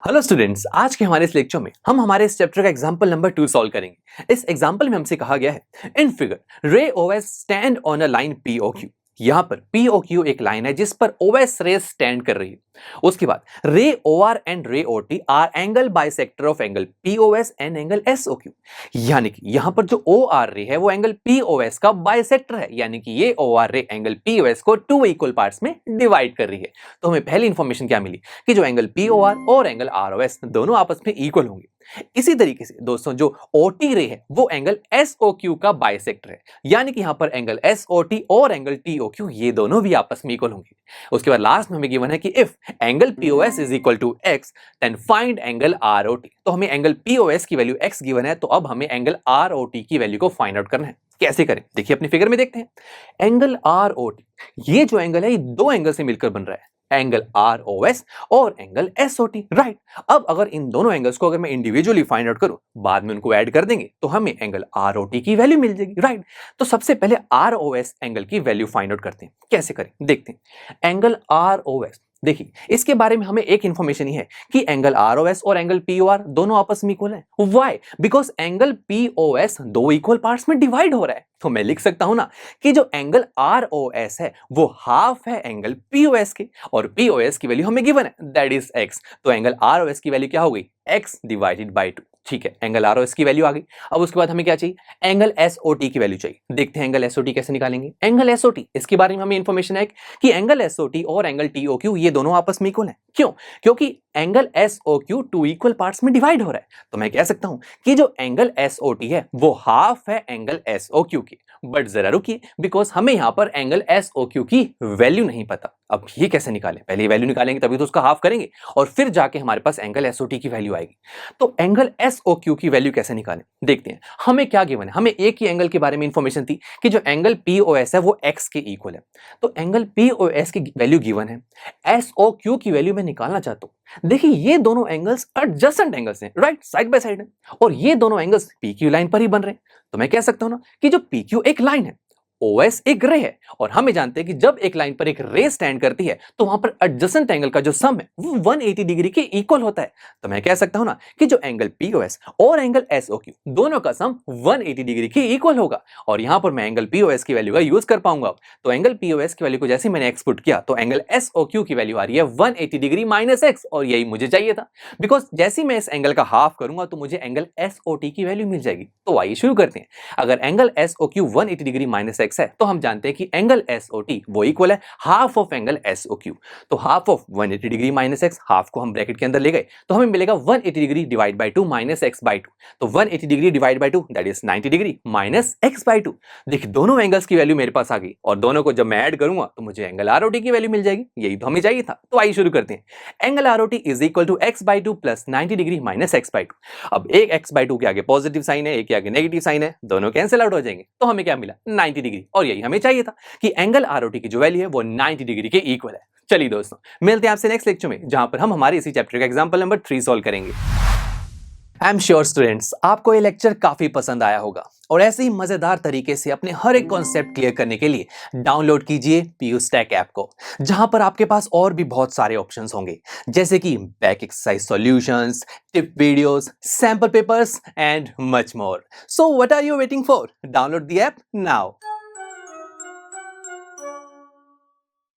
Hello students, आज के हमारे इस लेक्चर में हम हमारे इस चैप्टर का एग्जांपल नंबर 2 सॉल्व करेंगे। इस एग्जांपल में हमसे कहा गया है in figure ray OS stand on a line POQ. यहाँ पर पीओक्यू एक लाइन है जिस पर ओएस रे स्टैंड कर रही है। उसके बाद ray OR and ray OT are angle bisector of angle POS and angle SOQ. यानी कि यहाँ पर जो ओ आर रे है वो एंगल पीओएस का बाइसेक्टर है, यानी कि ये ओ आर रे एंगल पीओएस को टू इक्वल पार्ट्स में डिवाइड कर रही है। तो हमें पहली इंफॉर्मेशन क्या मिली कि जो एंगल पीओआर और एंगल आरओएस दोनों आपस में इक्वल होंगे। इसी तरीके से दोस्तों जो ओटी रे है वो एंगल एसओक्यू का बाइसेक्टर है, यानी कि यहां पर एंगल एसओटी और एंगल टीओक्यू ये दोनों भी आपस में इक्वल होंगे। उसके बाद लास्ट में हमें गिवन है कि if angle POS is equal to X then find angle ROT. तो हमें एंगल पीओएस की वैल्यू एक्स गिवन है, तो अब हमें एंगल आरओटी की वैल्यू को फाइंड आउट करना है। कैसे करें, देखिए अपनी फिगर में देखते हैं। एंगल आरओटी ये जो एंगल है ये दो एंगल से मिलकर बन रहा है, एंगल आरओएस और एंगल एसओटी, राइट। अब अगर इन दोनों एंगल्स को अगर मैं इंडिविजुअली फाइंड आउट करूं, बाद में उनको ऐड कर देंगे तो हमें एंगल आरओटी की वैल्यू मिल जाएगी, राइट। तो सबसे पहले आरओएस एंगल की वैल्यू फाइंड आउट करते हैं। कैसे करें देखते हैं। एंगल आरओएस, देखिए इसके बारे में हमें एक इंफॉर्मेशन ही है कि एंगल आरओएस और एंगल पीओआर दोनों आपस में इक्वल है। व्हाई? बिकॉज एंगल पीओएस दो इक्वल पार्ट्स में डिवाइड हो रहा है। तो मैं लिख सकता हूं ना कि जो एंगल आरओएस है वो हाफ है एंगल पीओएस के, और पीओएस की वैल्यू हमें गिवन है दैट इज एक्स। तो एंगल आरओएस की वैल्यू क्या हो गई? X divided by 2। ठीक है, एंगल आरओएस की वैल्यू आ गई। अब उसके बाद हमें क्या चाहिए? एंगल एसओटी की वैल्यू चाहिए। देखते हैं एंगल एसओटी कैसे निकालेंगे। एंगल एसओटी, इसके बारे में हमें इंफॉर्मेशन है कि एंगल एसओटी और एंगल टीओक्यू ये दोनों आपस में इक्वल हैं। क्यों? क्योंकि एंगल एसओक्यू टू इक्वल पार्ट्स में डिवाइड हो रहा है। तो मैं कह सकता हूं कि जो एंगल एसओटी है वो हाफ है एंगल एसओक्यू की। बट जरा रुकिए, बिकॉज हमें यहां पर एंगल एसओक्यू की वैल्यू नहीं पता। अब ये कैसे निकालें? पहले वैल्यू निकालेंगे तभी तो उसका हाफ करेंगे और फिर जाके हमारे पास एंगल एसओटी की वैल्यू आएगी। तो एंगल एसओक्यू की वैल्यू कैसे निकालें देखते हैं। हमें क्या गिवन है? हमें एक ही एंगल के बारे में इंफॉर्मेशन थी कि जो एंगल पीओएस है वो एक्स के इक्वल है। तो एंगल पीओएस की वैल्यू गिवन है, एसओक्यू की वैल्यू मैं निकालना चाहता हूं। देखिए ये दोनों एंगल्स एडजेसेंट एंगल्स हैं, राइट, साइड बाय साइड है, और ये दोनों एंगल्स पीक्यू लाइन पर ही बन रहे हैं। तो मैं कह सकता हूं ना कि जो पीक्यू एक लाइन है, ओएस एक रे है, और हमें जानते हैं कि जब एक लाइन पर एक रे स्टैंड करती है तो वहां पर एडजेसेंट एंगल का जो सम है वो 180 डिग्री के इक्वल होता है। तो मैं कह सकता हूं ना कि जो एंगल पीओएस और एंगल एसओक्यू दोनों का सम 180 डिग्री के इक्वल होगा, और यहां पर मैं एंगल पीओएस की वैल्यू का यूज कर पाऊंगा। तो एंगल पीओएस की वैल्यू को जैसे मैंने एक्स पुट किया तो एंगल एसओक्यू की वैल्यू आ रही है 180 डिग्री माइनस एक्स, और यही मुझे चाहिए था। बिकॉज जैसे ही मैं इस एंगल का हाफ करूंगा तो मुझे एंगल एसओटी की वैल्यू मिल जाएगी। तो आइए शुरू करते हैं। अगर एंगल एसओक्यू 180 डिग्री माइनस एक्स है तो हम जानते हैं कि एंगल एसओटी वो इक्वल है हाफ ऑफ एंगल एसओक्यू। तो half of 180 degree minus x, half को हम ब्रैकेट के अंदर ले गए तो हमें मिलेगा 180 degree divide by 2 minus x by 2। तो 180 degree divide by 2 that is 90 degree minus x by 2। देखिए दोनों एंगल्स की वैल्यू मेरे पास आ गई, और दोनों को जब मैं ऐड करूंगा तो मुझे एंगल आरओटी की वैल्यू मिल जाएगी। यही तो हमें चाहिए था। तो आइए शुरू करते हैं। Angle ROT is equal to X by 2 plus 90 degree minus x by 2। अब एक एक्स बाय 2 के आगे पॉजिटिव साइन है, एक के आगे नेगेटिव साइन है, दोनों कैंसिल आउट हो जाएंगे। तो हमें क्या मिला? 90 डिग्री, और यही हमें चाहिए था कि एंगल आरओटी की जो वैल्यू है वो 90 डिग्री के इक्वल है। चलिए दोस्तों, मिलते हैं आपसे नेक्स्ट लेक्चर में जहां पर हम हमारे इसी चैप्टर का एग्जांपल नंबर 3 सॉल्व करेंगे। आई एम श्योर स्टूडेंट्स आपको ये लेक्चर काफी पसंद आया होगा, और ऐसे ही मजेदार तरीके से अपने हर एक कॉन्सेप्ट क्लियर करने के लिए डाउनलोड कीजिए पीयूस्टैक ऐप को, जहां पर आपके पास और भी बहुत सारे ऑप्शंस होंगे, जैसे कि back exercise solutions, tip videos, sample papers and much more. So what are you waiting for? Download the app now.